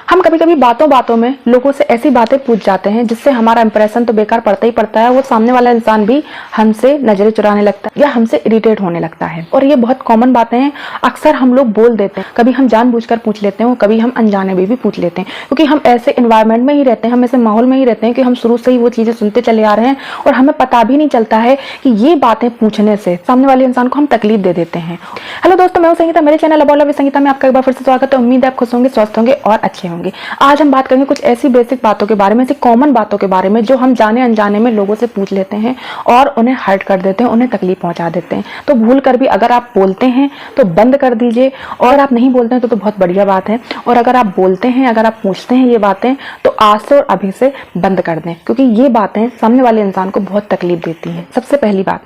हम कभी कभी बातों बातों में लोगों से ऐसी बातें पूछ जाते हैं जिससे हमारा इंप्रेशन तो बेकार पड़ता ही पड़ता है। वो सामने वाला इंसान भी हमसे नजरें चुराने लगता है या हमसे इरिटेट होने लगता है। और ये बहुत कॉमन बातें हैं, अक्सर हम लोग बोल देते हैं। कभी हम जानबूझकर पूछ लेते हैं और कभी हम अनजाने में भी पूछ लेते हैं, क्योंकि हम ऐसे इन्वायरमेंट में ही रहते हैं, हम ऐसे माहौल में ही रहते हैं कि हम शुरू से ही वो चीजें सुनते चले आ रहे हैं और हमें पता भी नहीं चलता है कि ये बातें पूछने से सामने वाले इंसान को हम तकलीफ दे देते हैं। हेलो दोस्तों, मैं हूं संगीता, मेरे channel about love with Sangeeta में आपका एक बार फिर से स्वागत है। उम्मीद है आप खुश होंगे, स्वस्थ होंगे और अच्छे होंगे। आज हम बात करेंगे कुछ ऐसी बेसिक बातों के बारे में, ऐसी कॉमन बातों के बारे में जो हम जाने अनजाने में लोगों से पूछ लेते हैं और उन्हें हर्ट कर देते हैं, उन्हें तकलीफ पहुंचा देते हैं। तो भूल कर भी अगर आप बोलते हैं तो बंद कर दीजिए, और आप नहीं बोलते हैं तो बहुत बढ़िया बात है। और अगर आप बोलते हैं, अगर आप पूछते हैं ये बातें, तो आज से और अभी से बंद कर दें, क्योंकि ये बातें सामने वाले इंसान को बहुत तकलीफ देती हैं। सबसे पहली बात,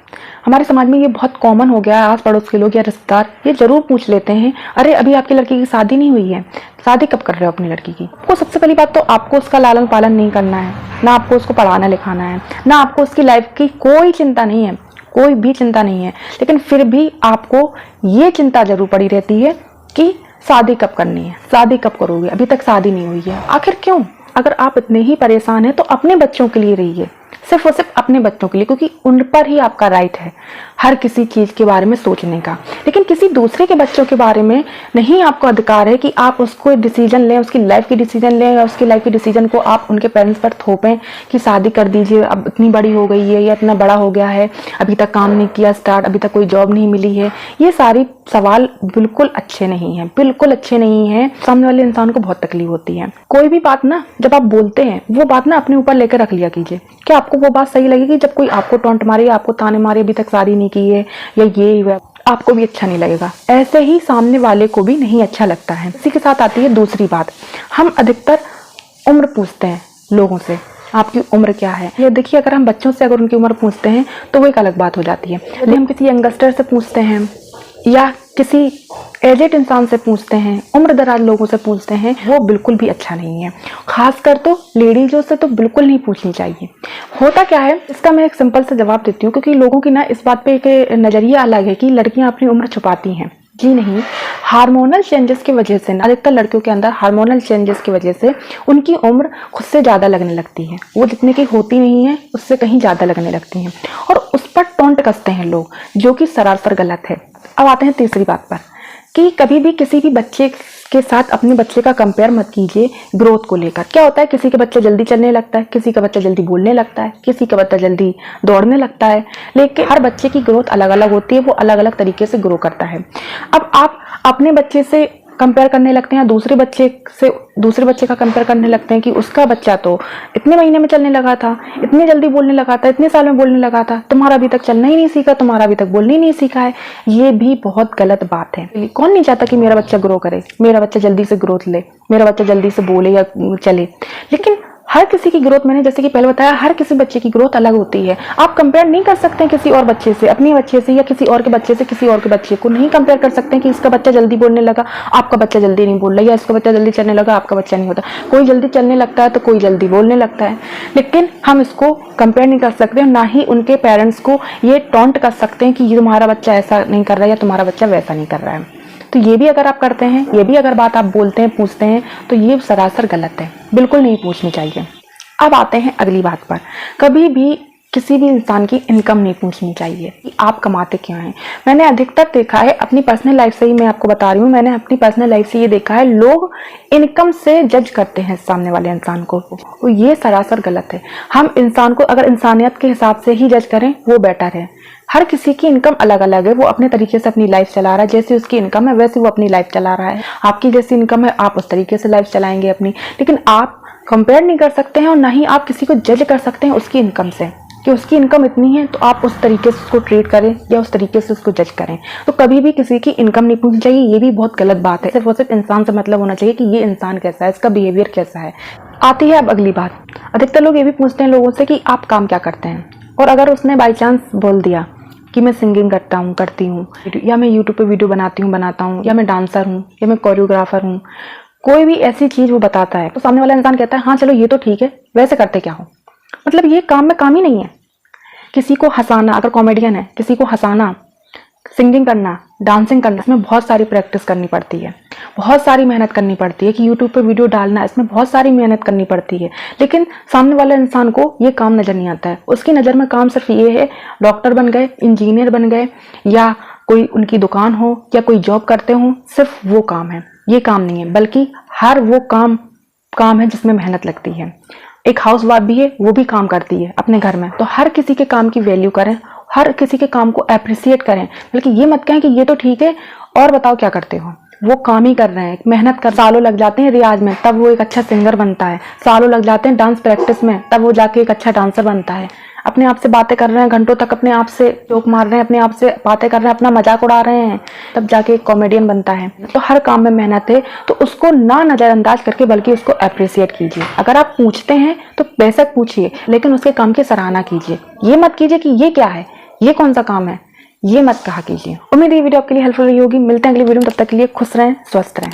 हमारे समाज में ये बहुत कॉमन हो गया है, आस पड़ोस के लोग या रिश्तेदार ये जरूर पूछ लेते हैं, अरे अभी आपकी लड़की की शादी नहीं हुई है, शादी कब कर रहे हो अपनी लड़की की। आपको सबसे पहली बात तो आपको उसका लालन पालन नहीं करना है, ना आपको उसको पढ़ाना लिखाना है, ना आपको उसकी लाइफ की कोई चिंता नहीं है, कोई भी चिंता नहीं है। लेकिन फिर भी आपको ये चिंता जरूर पड़ी रहती है कि शादी कब करनी है, शादी कब करोगे, अभी तक शादी नहीं हुई है। आखिर क्यों? अगर आप इतने ही परेशान हैं तो अपने बच्चों के लिए रहिए, सिर्फ और सिर्फ अपने बच्चों के लिए, क्योंकि उन पर ही आपका राइट है हर किसी चीज के बारे में सोचने का। लेकिन किसी दूसरे के बच्चों के बारे में नहीं आपको अधिकार है कि आप उसको डिसीजन लें, उसकी लाइफ की डिसीजन लें, या उसकी लाइफ की डिसीजन को आप उनके पेरेंट्स पर थोपें कि शादी कर दीजिए, अब इतनी बड़ी हो गई है या इतना बड़ा हो गया है, अभी तक काम नहीं किया स्टार्ट, अभी तक कोई जॉब नहीं मिली है। ये सारी सवाल बिल्कुल अच्छे नहीं है, बिल्कुल अच्छे नहीं है। सामने वाले इंसान को बहुत तकलीफ होती है। कोई भी बात ना जब आप बोलते हैं वो बात ना अपने ऊपर लेकर रख लिया कीजिए। क्या आपको वो बात सही लगेगी जब कोई आपको टॉन्ट मारे या आपको ताने मारे, अभी तक शादी नहीं की है या ये, आपको भी अच्छा नहीं लगेगा। ऐसे ही सामने वाले को भी नहीं अच्छा लगता है। इसी के साथ आती है दूसरी बात, हम अधिकतर उम्र पूछते हैं लोगों से, आपकी उम्र क्या है। ये देखिए, अगर हम बच्चों से अगर उनकी उम्र पूछते हैं तो वो एक अलग बात हो जाती है। यदि हम किसी यंगस्टर से पूछते हैं या किसी एजेड इंसान से पूछते हैं, उम्र दराज लोगों से पूछते हैं, वो बिल्कुल भी अच्छा नहीं है। खासकर तो लेडीजों से तो बिल्कुल नहीं पूछनी चाहिए। होता क्या है इसका मैं एक सिंपल सा जवाब देती हूँ, क्योंकि लोगों की ना इस बात पे एक नजरिया अलग है कि लड़कियां अपनी उम्र छुपाती हैं। जी नहीं, हार्मोनल चेंजेस की वजह से, अधिकतर लड़कियों के अंदर हार्मोनल चेंजेस की वजह से उनकी उम्र खुद से ज्यादा लगने लगती है। वो जितने की होती नहीं है उससे कहीं ज्यादा लगने लगती हैं और उस पर टोंट कसते हैं लोग, जो कि सरासर गलत है। अब आते हैं तीसरी बात पर कि कभी भी किसी भी बच्चे के साथ अपने बच्चे का कंपेयर मत कीजिए ग्रोथ को लेकर। क्या होता है, किसी का बच्चा जल्दी चलने लगता है, किसी का बच्चा जल्दी बोलने लगता है, किसी का बच्चा जल्दी दौड़ने लगता है, लेकिन हर बच्चे की ग्रोथ अलग अलग होती है, वो अलग अलग तरीके से ग्रो करता है। अब आप अपने बच्चे से कंपेयर करने लगते हैं, दूसरे बच्चे का कंपेयर करने लगते हैं कि उसका बच्चा तो इतने महीने में चलने लगा था, इतने जल्दी बोलने लगा था, इतने साल में बोलने लगा था, तुम्हारा अभी तक चलना ही नहीं सीखा, तुम्हारा अभी तक बोलना ही नहीं सीखा है। ये भी बहुत गलत बात है। कौन नहीं चाहता कि मेरा बच्चा ग्रो करे, मेरा बच्चा जल्दी से ग्रोथ ले, मेरा बच्चा जल्दी से बोले या चले। लेकिन हर किसी की ग्रोथ, मैंने जैसे कि पहले बताया, हर किसी बच्चे की ग्रोथ अलग होती है। आप कंपेयर नहीं कर सकते किसी और बच्चे से, अपने बच्चे से, या किसी और के बच्चे से किसी और के बच्चे को नहीं कंपेयर कर सकते कि इसका बच्चा जल्दी बोलने लगा, आपका बच्चा जल्दी नहीं बोल रहा, या इसका बच्चा जल्दी चलने लगा, आपका बच्चा नहीं होता। कोई जल्दी चलने लगता है तो कोई जल्दी बोलने लगता है, लेकिन हम इसको कंपेयर नहीं कर सकते, ना ही उनके पेरेंट्स को ये टॉन्ट कर सकते हैं कि ये तुम्हारा बच्चा ऐसा नहीं कर रहा है या तुम्हारा बच्चा वैसा नहीं कर रहा है। तो ये भी अगर आप करते हैं, ये भी अगर बात आप बोलते हैं, पूछते हैं, तो ये सरासर गलत है, बिल्कुल नहीं पूछनी चाहिए। अब आते हैं अगली बात पर, कभी भी किसी भी इंसान की इनकम नहीं पूछनी चाहिए कि आप कमाते क्या हैं। मैंने अधिकतर देखा है, अपनी पर्सनल लाइफ से ही मैं आपको बता रही हूँ, मैंने अपनी पर्सनल लाइफ से ये देखा है, लोग इनकम से जज करते हैं सामने वाले इंसान को, तो ये सरासर गलत है। हम इंसान को अगर इंसानियत के हिसाब से ही जज करें वो बेटर है। हर किसी की इनकम अलग अलग है, वो अपने तरीके से अपनी लाइफ चला रहा है, जैसी उसकी इनकम है वैसे वो अपनी लाइफ चला रहा है। आपकी जैसी इनकम है आप उस तरीके से लाइफ चलाएंगे अपनी, लेकिन आप कंपेयर नहीं कर सकते हैं और ना ही आप किसी को जज कर सकते हैं उसकी इनकम से कि उसकी इनकम इतनी है तो आप उस तरीके से उसको ट्रीट करें या उस तरीके से उसको जज करें। तो कभी भी किसी की इनकम नहीं पूछनी चाहिए, ये भी बहुत गलत बात है। सिर्फ और सिर्फ इंसान से मतलब होना चाहिए कि ये इंसान कैसा है, इसका बिहेवियर कैसा है। आती है अब अगली बात, अधिकतर लोग ये भी पूछते हैं लोगों से कि आप काम क्या करते हैं, और अगर उसने बाई चांस बोल दिया कि मैं सिंगिंग करती हूँ, या मैं यूट्यूब पे वीडियो बनाता हूँ, या मैं डांसर हूँ, या मैं कोरियोग्राफर हूँ, कोई भी ऐसी चीज वो बताता है, तो सामने वाला इंसान कहता है हाँ चलो ये तो ठीक है, वैसे करते क्या हो। मतलब ये काम में काम ही नहीं है। किसी को हंसाना, अगर कॉमेडियन है, किसी को हंसाना सिंगिंग करना, डांसिंग करना, इसमें बहुत सारी प्रैक्टिस करनी पड़ती है, बहुत सारी मेहनत करनी पड़ती है कि यूट्यूब पे वीडियो डालना, इसमें बहुत सारी मेहनत करनी पड़ती है। लेकिन सामने वाले इंसान को ये काम नज़र नहीं आता है। उसकी नज़र में काम सिर्फ ये है, डॉक्टर बन गए, इंजीनियर बन गए, या कोई उनकी दुकान हो, या कोई जॉब करते हो, सिर्फ वो काम है। ये काम नहीं है, बल्कि हर वो काम है जिसमें मेहनत लगती है। एक हाउस वाइफ भी है, वो भी काम करती है अपने घर में। तो हर किसी के काम की वैल्यू करें, हर किसी के काम को अप्रिसिएट करें, बल्कि ये मत कहें कि ये तो ठीक है और बताओ क्या करते हो। वो काम ही कर रहे हैं, मेहनत कर, सालों लग जाते हैं रियाज में, तब वो एक अच्छा सिंगर बनता है। सालों लग जाते हैं डांस प्रैक्टिस में, तब वो जाके एक अच्छा डांसर बनता है। अपने आप से बातें कर रहे हैं, घंटों तक अपने आप से जोक मार रहे हैं, अपने आप से बातें कर रहे हैं, अपना मजाक उड़ा रहे हैं, तब जाके एक कॉमेडियन बनता है। तो हर काम में मेहनत है, तो उसको ना नजरअंदाज करके बल्कि उसको अप्रिसिएट कीजिए। अगर आप पूछते हैं तो बेशक पूछिए, लेकिन उसके काम की सराहना कीजिए। ये मत कीजिए कि ये क्या है, ये कौन सा काम है, ये मत कहा कीजिए। उम्मीद है ये वीडियो आपके लिए हेल्पफुल रही होगी। मिलते हैं अगली वीडियो में, तब तक के लिए खुश रहें, स्वस्थ रहें।